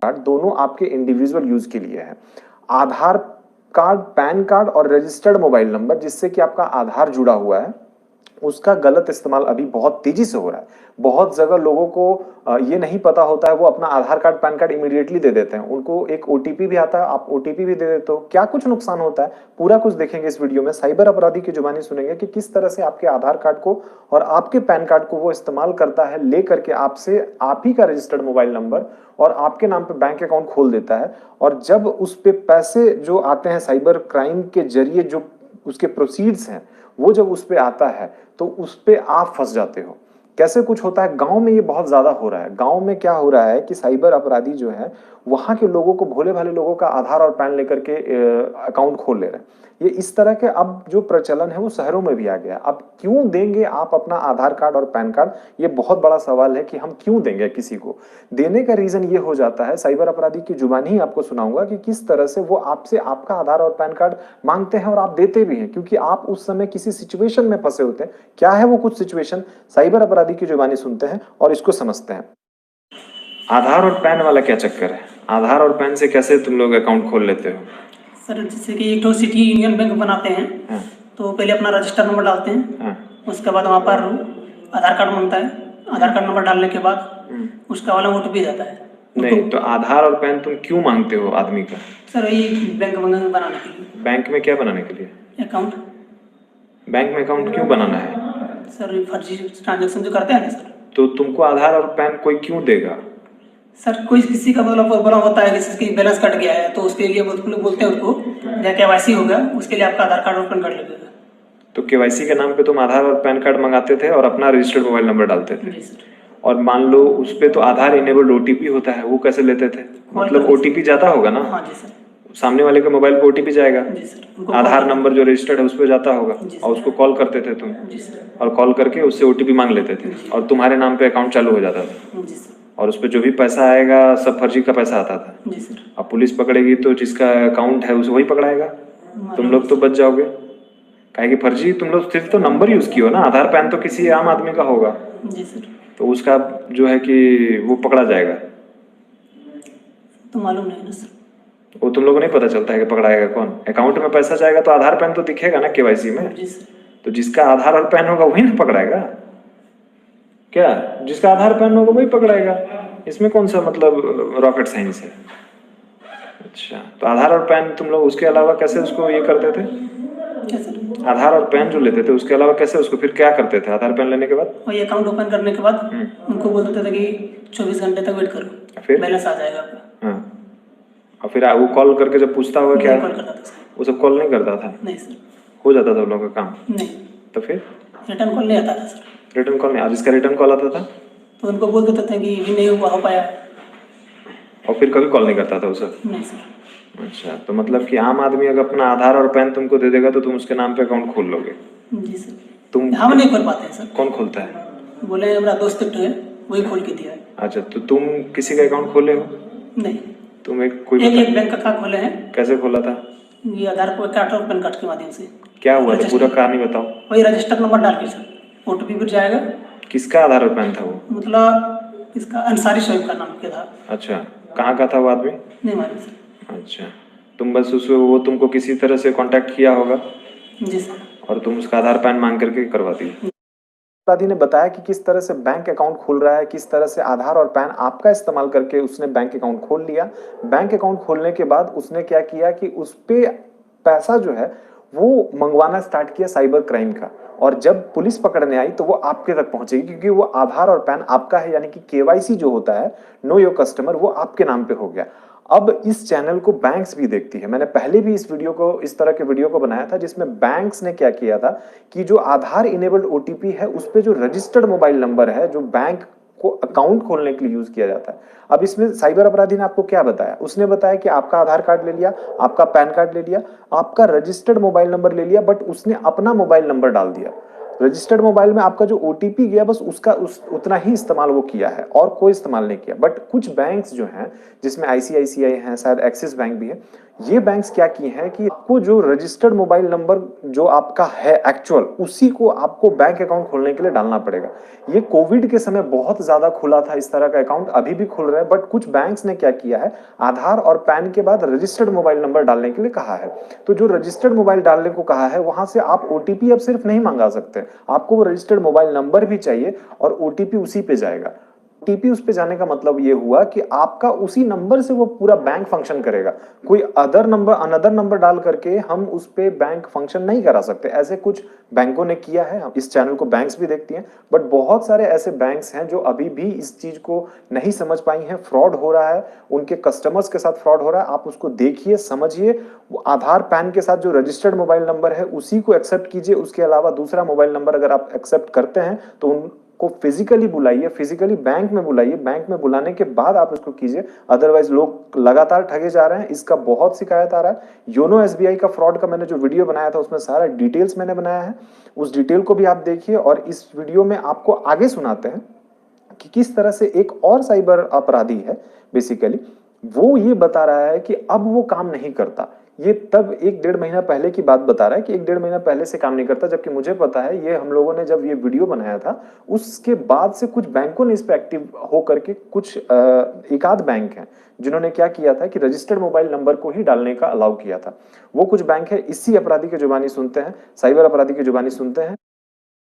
Card दोनों आपके individual use के लिए है। आधार कार्ड, पैन कार्ड और रजिस्टर्ड मोबाइल नंबर जिससे कि आपका आधार जुड़ा हुआ है, उसका गलत इस्तेमाल अभी बहुत तेजी से हो रहा है। बहुत जगह लोगों को ये नहीं पता होता है, वो अपना आधार कार्ड पैन कार्ड इमीडिएटली दे देते हैं, उनको एक ओटीपी भी आता है, आप ओटीपी भी दे देते हो। क्या कुछ नुकसान होता है पूरा कुछ देखेंगे इस वीडियो में। साइबर अपराधी की जुबानी सुनेंगे कि किस तरह से आपके आधार कार्ड को और आपके पैन कार्ड को वो इस्तेमाल करता है, ले करके आपसे आप ही का रजिस्टर्ड मोबाइल नंबर और आपके नाम पे बैंक अकाउंट खोल देता है। और जब उस पे पैसे जो आते हैं साइबर क्राइम के जरिए, जो उसके प्रोसीड्स हैं, वो जब उस पे आता है तो उस पे आप फंस जाते हो। कैसे कुछ होता है, गांव में ये बहुत ज्यादा हो रहा है। गांव में क्या हो रहा है कि साइबर अपराधी जो है वहां के लोगों को, भोले भाले लोगों का आधार और पैन लेकर के अकाउंट खोल ले रहे हैं। ये इस तरह के अब जो प्रचलन है वो शहरों में भी आ गया। अब क्यों देंगे आप अपना आधार कार्ड और पैन कार्ड, ये बहुत बड़ा सवाल है कि हम क्यों देंगे किसी को। देने का रीजन ये हो जाता है, साइबर अपराधी की जुबानी ही आपको सुनाऊंगा कि किस तरह से वो आपसे आपका आधार और पैन कार्ड मांगते हैं और आप देते भी हैं, क्योंकि आप उस समय किसी सिचुएशन में फंसे होते हैं। क्या है वो कुछ सिचुएशन, साइबर अपराधी की जुबानी सुनते हैं और इसको समझते हैं। आधार और पैन वाला क्या चक्कर है? आधार और पैन से कैसे तुम लोग अकाउंट खोल लेते हो? सर जैसे कि एक तो सिटी यूनियन बैंक बनाते हैं। हाँ। तो पहले अपना रजिस्टर नंबर डालते हैं। हाँ। उसके बाद वहाँ पर आधार कार्ड मांगता है। आधार कार्ड नंबर डालने के बाद उसका वाला ओटीपी जाता है। नहीं, तो आधार और पैन तुम क्यों मांगते हो आदमी का? सर ये बैंक बनाने के लिए। बैंक में क्या बनाने के लिए? अकाउंट। बैंक में अकाउंट क्यों बनाना है? सर फर्जी ट्रांजेक्शन जो करते हैं ना सर। तो तुमको आधार और पैन कोई क्यों देगा? सर कोई किसी का मतलब बड़ा होता है, किसी की बैलेंस कट गया है तो उसके लिए बोलते हैं उसको या केवाईसी हो गया, उसके लिए आपका आधार कार्ड और पैन कार्ड लगेगा। तो केवाईसी के नाम पे तुम आधार और पैन कार्ड मंगाते थे और अपना रजिस्टर्ड मोबाइल नंबर डालते थे। जी सर। और मान लो उस पे तो आधार इनेबल्ड ओटीपी होता है, वो कैसे लेते थे? मतलब ओटीपी जाता होगा ना? हाँ जी सर। सामने वाले के मोबाइल पे ओटीपी जाएगा। जी सर। आधार नंबर जो रजिस्टर्ड है उस पे जाता होगा और उसको कॉल करते थे तुम। जी सर। और कॉल करके उससे ओटीपी मांग लेते थे और तुम्हारे नाम पे अकाउंट चालू हो जाता था। जी सर। और उस पे जो भी पैसा आएगा सब फर्जी का पैसा आता था। जी सर। अब पुलिस पकड़ेगी तो जिसका अकाउंट है उसे वही पकड़ाएगा, तुम लोग तो बच जाओगे। काहे कि फर्जी तुम लोग सिर्फ तो नंबर यूज किए हो ना, आधार पैन तो किसी आम आदमी का होगा। जी सर। तो उसका जो है कि वो पकड़ा जाएगा। तो मालूम नहीं ना सर। वो तुम लोग को नहीं पता चलता है कि पकड़ाएगा कौन? अकाउंट में पैसा जाएगा तो आधार पैन तो दिखेगा ना केवाईसी में। जी सर। तो जिसका आधार और पैन होगा वही ना पकड़ाएगा। क्या जिसका आधार पैन होगा वही पकड़ाएगा, इसमें कौन सा मतलब रॉकेट साइंस है? अच्छा, तो आधार और पैन तुम लोग उसके अलावा कैसे उसको ये करते थे? क्या सर? आधार और पैन जो लेते थे उसके अलावा कैसे उसको फिर क्या करते थे? आधार पैन लेने के बाद वही अकाउंट ओपन करने के बाद उनको बोलते थे कि 24 घंटे तक वेट करो, फिर बैलेंस आ जाएगा आपका। हाँ, और फिर वो कॉल करके जब पूछता होगा क्या, कॉल करता था सर? वो सब कॉल नहीं करता था? नहीं सर। हो जाता था उन लोगों का काम? नहीं। तो फिर रिटर्न कॉल नहीं आता था सर। रिटर्न कॉल नहीं? आज इसका रिटर्न कॉल आता था तो उनको बोल देते थे कि भी नहीं हो पाया। और फिर कभी कॉल नहीं करता था उसे? नहीं सर। अच्छा, तो मतलब कि आम आदमी अगर अपना आधार और पैन तुमको दे देगा तो तुम उसके नाम पे अकाउंट खोल लोगे? जी सर। तुम हम नहीं खोल पाते हैं सर। कौन खोलता है? बोले मेरा दोस्त है वही खोल के दिया है। अच्छा, तो तुम किसी का अकाउंट खोले हो? नहीं। तुम एक बैंक का खाता खोले हैं। कैसे खोला था? ये आधार कार्ड और पैन कार्ड के माध्यम से। क्या हुआ था, पूरा कहानी बताओ। वही रजिस्टर नंबर डाल के सर ओटीपी फिर जाएगा। किसका आधार और पैन था वो? मतलब इसका अंसारी शोएब का नाम क्या था। अच्छा, कहाँ का था वो आदमी? नहीं मालूम सर। अच्छा, तुम बस उसको, वो तुमको किसी तरह से कांटेक्ट किया होगा? जी सर। और तुम उसका आधार पैन मांग करके करवा दी। अपराधी ने बताया कि किस तरह से बैंक अकाउंट खोल रहा है, किस तरह से आधार और पैन आपका इस्तेमाल करके उसने बैंक अकाउंट खोल लिया। बैंक अकाउंट खोलने के बाद उसने क्या किया कि उस पे पैसा जो है वो मंगवाना स्टार्ट किया साइबर क्राइम का। और जब पुलिस पकड़ने आई तो वो आपके तक पहुंचेगी, क्योंकि वो आधार और पैन आपका है, यानी कि केवाईसी जो होता है, नो योर कस्टमर, वो आपके नाम पे हो गया। अब इस चैनल को बैंक्स भी देखती है। मैंने पहले भी इस तरह के वीडियो को बनाया था जिसमें बैंक्स ने क्या किया था कि जो आधार इनेबल्ड ओटीपी है उस पे जो रजिस्टर्ड मोबाइल नंबर है जो बैंक को अकाउंट खोलने के लिए यूज किया जाता है। अब इसमें साइबर अपराधी ने आपको क्या बताया? उसने बताया कि आपका आधार कार्ड ले लिया, आपका पैन कार्ड ले लिया, आपका रजिस्टर्ड मोबाइल नंबर ले लिया, बट उसने अपना मोबाइल नंबर डाल दिया। रजिस्टर्ड मोबाइल में आपका जो ओटीपी गया बस उसका उतना ही इस्तेमाल वो किया है और कोई इस्तेमाल नहीं किया। बट कुछ बैंक्स जो हैं जिसमें आईसीआईसीआई है, शायद एक्सिस बैंक भी है, ये बैंक्स क्या किए हैं कि आपको जो रजिस्टर्ड मोबाइल नंबर जो आपका है एक्चुअल, उसी को आपको बैंक अकाउंट खोलने के लिए डालना पड़ेगा। ये कोविड के समय बहुत ज्यादा खुला था इस तरह का अकाउंट, अभी भी खुल रहा है। बट कुछ बैंक्स ने क्या किया है, आधार और पैन के बाद रजिस्टर्ड मोबाइल नंबर डालने के लिए कहा है। तो जो रजिस्टर्ड मोबाइल डालने को कहा है, वहां से आप ओटीपी अब सिर्फ नहीं मंगा सकते, आपको वो रजिस्टर्ड मोबाइल नंबर भी चाहिए और ओटीपी उसी पे जाएगा। ओटीपी उस पे जाने का मतलब ये हुआ कि आपका उसी नंबर से वो पूरा बैंक फंक्शन करेगा। कोई अनदर नंबर डाल करके हम उस पे बैंक फंक्शन नहीं करा सकते। ऐसे कुछ बैंकों ने किया है, इस चैनल को बैंक्स भी देखती हैं, बट बहुत सारे ऐसे बैंक्स हैं जो अभी भी इस चीज को नहीं समझ पाई हैं। फ्रॉड हो रहा है, उनके कस्टमर्स के साथ फ्रॉड हो रहा है। आप उसको देखिए, समझिए, वो आधार पैन के साथ जो रजिस्टर्ड मोबाइल नंबर है उसी को एक्सेप्ट कीजिए। उसके अलावा दूसरा मोबाइल नंबर अगर आप एक्सेप्ट करते हैं तो को फिजिकली बुलाइए, फिजिकली बैंक में बुलाइए, बैंक में बुलाने के बाद आप उसको कीजिए। अदरवाइज लोग लगातार ठगे जा रहे हैं, इसका बहुत शिकायत आ रहा है। योनो एसबीआई का फ्रॉड का मैंने जो वीडियो बनाया था उसमें सारा डिटेल्स मैंने बनाया है, उस डिटेल को भी आप देखिए। और इस वीडियो में आपको आगे सुनाते हैं कि किस तरह से एक और साइबर अपराधी है, बेसिकली वो ये बता रहा है कि अब वो काम नहीं करता। ये तब 1-1.5 महीना पहले की बात बता रहा है कि 1-1.5 महीना पहले से काम नहीं करता, जबकि मुझे पता है ये हम लोगों ने जब ये वीडियो बनाया था उसके बाद से कुछ बैंकों ने इस पे एक्टिव हो करके कुछ एक आध बैंक हैं जिन्होंने क्या किया था कि रजिस्टर्ड मोबाइल नंबर को ही डालने का अलाउ किया था। वो कुछ बैंक है, इसी अपराधी की जुबानी सुनते हैं, साइबर अपराधी की जुबानी सुनते हैं।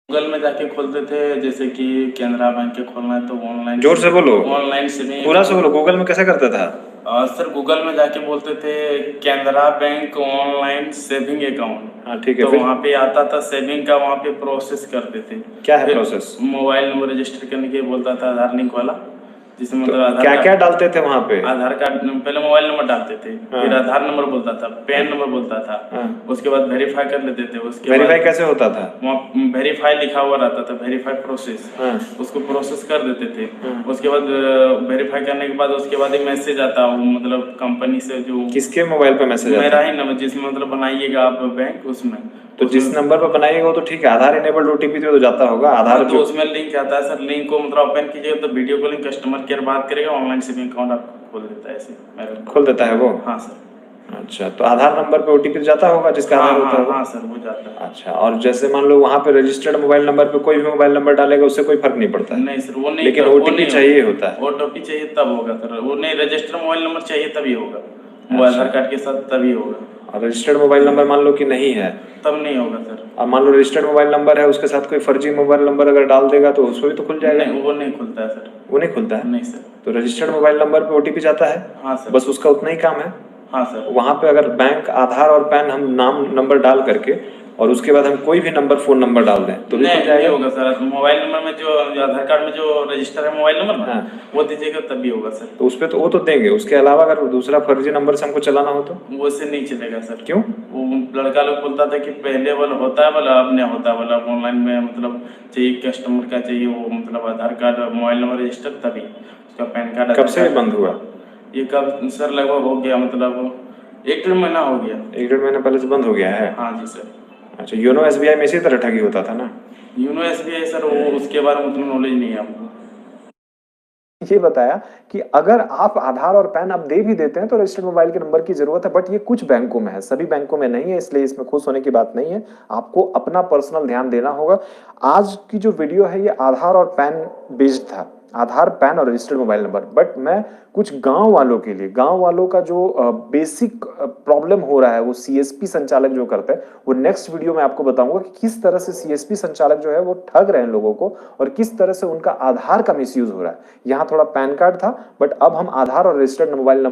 गूगल में जाके खोलते थे, जैसे कि कैनरा बैंक के खोलना है तो ऑनलाइन, जोर से बोलो, ऑनलाइन सेविंग पूरा से बोलो, गूगल में कैसे करता था? सर गूगल में जाके बोलते थे Canara bank online saving account. हाँ ठीक है, तो फिर वहाँ पे आता था सेविंग का, वहाँ पे प्रोसेस करते थे। क्या है फिर प्रोसेस? मोबाइल नंबर रजिस्टर करने के बोलता था, आधार लिंक वाला, जिसमें तो मतलब आधार क्या क्या कार्ड, डालते थे वहां पे? आधार कार्ड, पहले मोबाइल नंबर डालते थे, हाँ। फिर आधार नंबर बोलता था, पैन नंबर बोलता था, हाँ। उसके बाद वेरीफाई कर लेते थे। उसके वेरीफाई बाद कैसे होता था? वहाँ वेरीफाई लिखा हुआ रहता था, वेरीफाई प्रोसेस, हाँ। उसको प्रोसेस कर देते थे। हाँ। उसके बाद वेरीफाई करने के बाद उसके बाद एक मैसेज आता, वो मतलब कंपनी से, जो किसके मोबाइल पे मैसेज आता? मेरा ही नंबर, जिसमें मतलब बनाइएगा आप बैंक, उसमें तो जिस नंबर पर बनाइएगा वो तो ठीक है, आधार इनेबल्ड ओटीपी तो जाता होगा। आधार तो जो उसमें लिंक आता है सर, लिंक को मतलब ओपन कीजिएगा तो वीडियो कॉलिंग कस्टमर केयर बात करेगा, ऑनलाइन सेविंग अकाउंट आपको खोल देता है, ऐसे खोल देता है वो? हाँ सर। अच्छा, तो आधार नंबर पे ओटीपी जाता होगा जिसका आधार होता है? हाँ सर, वो जाता है। अच्छा, और जैसे मान लो वहां पे रजिस्टर्ड मोबाइल नंबर पे कोई भी मोबाइल नंबर डालेगा उससे कोई फर्क नहीं पड़ता है? नहीं सर, वो नहीं, लेकिन ओटीपी चाहिए होता है? ओटीपी चाहिए तब होगा सर, वो नहीं, रजिस्टर मोबाइल नंबर चाहिए तभी होगा, वो आधार कार्ड के साथ तभी होगा। और रजिस्टर्ड मोबाइल नंबर मान लो कि नहीं है, तब नहीं होगा सर। अब मान लो रजिस्टर्ड मोबाइल नंबर है, उसके साथ कोई फर्जी मोबाइल नंबर अगर डाल देगा तो उसमें भी तो खुल जाएगा? नहीं, वो नहीं खुलता है सर। वो नहीं खुलता है? नहीं सर। तो रजिस्टर्ड मोबाइल नंबर पे ओटीपी जाता है? हाँ सर। बस उसका उतना ही काम है? हाँ सर। वहां पे अगर बैंक, आधार और पैन हम नाम नंबर डाल करके और उसके बाद हम कोई भी नंबर, फोन नंबर डाल दें तो भी खुल नहीं जाएगा? होगा सर, मोबाइल नंबर में जो आधार कार्ड में जो रजिस्टर है मोबाइल नंबर ना, वो दीजिएगा तभी होगा सर। तो उस पे तो वो तो देंगे, उसके अलावा अगर दूसरा फर्जी नंबर से हमको चलाना हो तो? वो से नहीं चलेगा सर। क्यों? वो लड़का लोग बोलता था कि पहले वाला होता है वाला, अब नहीं होता वाला, ऑनलाइन में मतलब चाहिए, कस्टमर का चाहिए वो, मतलब आधार कार्ड मोबाइल नंबर रजिस्टर, तभी उसका पैन कार्ड। कब से बंद हुआ ये? कब सर, लगभग हो गया, मतलब 1-1.5 महीना हो गया। 1-1.5 महीना पहले से बंद हो गया है? हाँ जी सर। अच्छा, योनो एसबीआई में इसी तरह ठगी होता था ना? योनो एसबीआई सर, वो उसके बारे में उतना नॉलेज नहीं है आपको। ये बताया कि अगर आप आधार और पैन अब दे भी देते हैं तो रजिस्टर्ड मोबाइल के नंबर की जरूरत है, बट ये कुछ बैंकों में है, सभी बैंकों में नहीं है, इसलिए इसमें खुश होने की बात नहीं है। आपको अपना पर्सनल ध्यान देना होगा। आज की जो वीडियो है ये आधार और पैन बेस्ड था, आधार, पैन और रजिस्टर्ड मोबाइल नंबर। बट मैं कुछ गांव वालों के लिए, गांव वालों का जो बेसिक प्रॉब्लम हो रहा है वो सीएसपी संचालक जो करते हैं, वो नेक्स्ट वीडियो में आपको बताऊंगा कि किस तरह से सीएसपी संचालक जो है वो ठग रहे हैं लोगों को और किस तरह से उनका आधार का मिसयूज हो रहा है। यहाँ थोड़ा पैन कार्ड था, बट अब हम आधार और रजिस्टर्ड मोबाइल नंबर